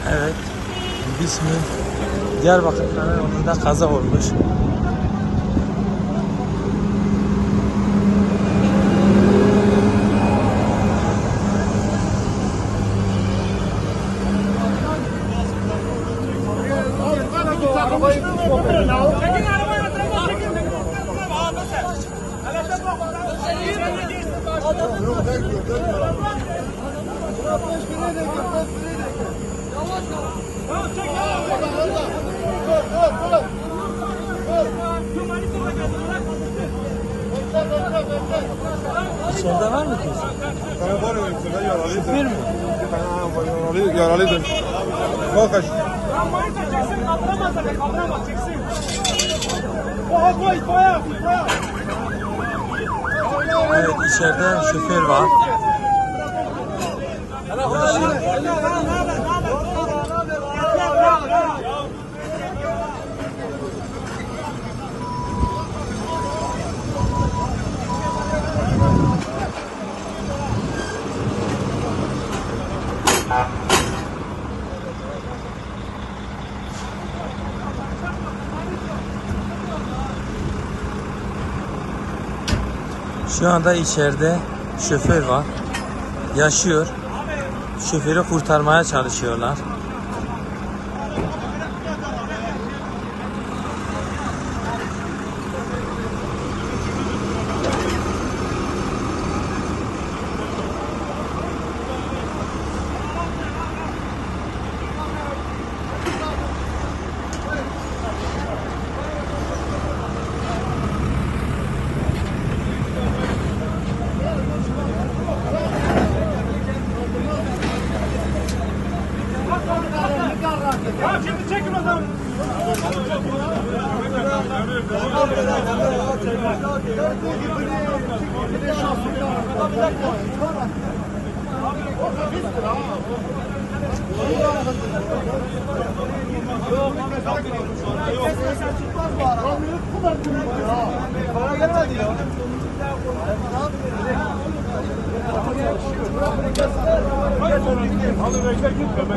Evet. Bismi Diyarbakır yolunda kaza olmuş. İçeride var mı kız? Şoför mü? Yaralıdır. Kalk aç. Evet, içeride şoför var. Şu anda içeride şoför var. Yaşıyor. Şoförü kurtarmaya çalışıyorlar. Ya şimdi çekin o zaman. Para gelmedi ya. Hadi bekle gitme.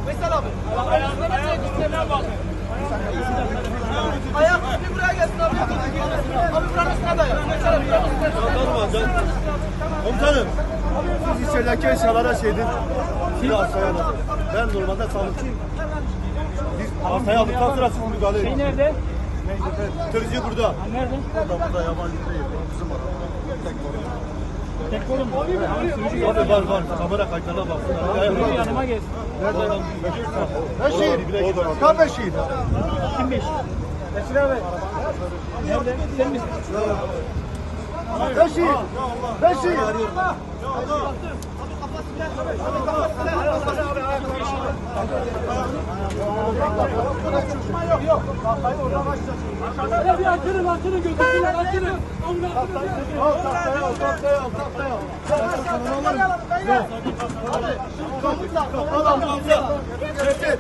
Veysel abi. Ayak üstü buraya gelsin abi. Abi buranın üstüne dayan. Veysel abi. Komutanım. Siz içerideki eşyalara şeydin. Siz arsaya alın. Ben normalde sağlıkçıyım. Biz arsaya aldıktan sonra siz müdahale edin. Şey nerede? Tırcı burada. Nerede? Burada yabancı değil. Bizim araba. Tek kolum mu? Abi var. Kamera kayıtlarına baksın. Yanıma gelsin. Nerede? Beşir. Tam Beşir. Kim beş? Beşir abi. Nerede? Sen misin? Beşir. Yok. Hadi bir açırın götürsünler açırın.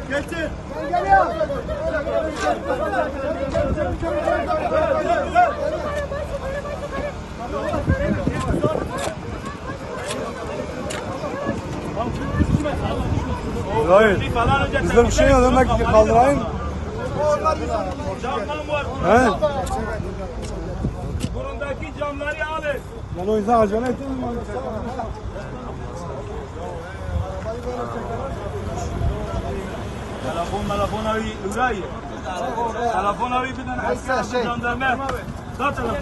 Getir. Hayır. Bizde bir şey yok. Demek ki kaldırayım. Camdan var. He? Burundaki camları alın. Ben o yüzden acele ettim. Telefon abi Üray'ı. Telefon abi bir tane asker jandarma. Sağ telefon.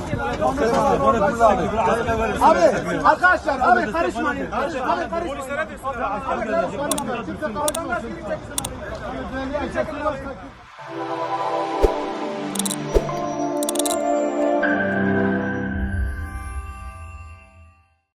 Abi arkadaşlar abi karışmayın. Abi karışmayın. Polislere de Kimse kavga etmesin.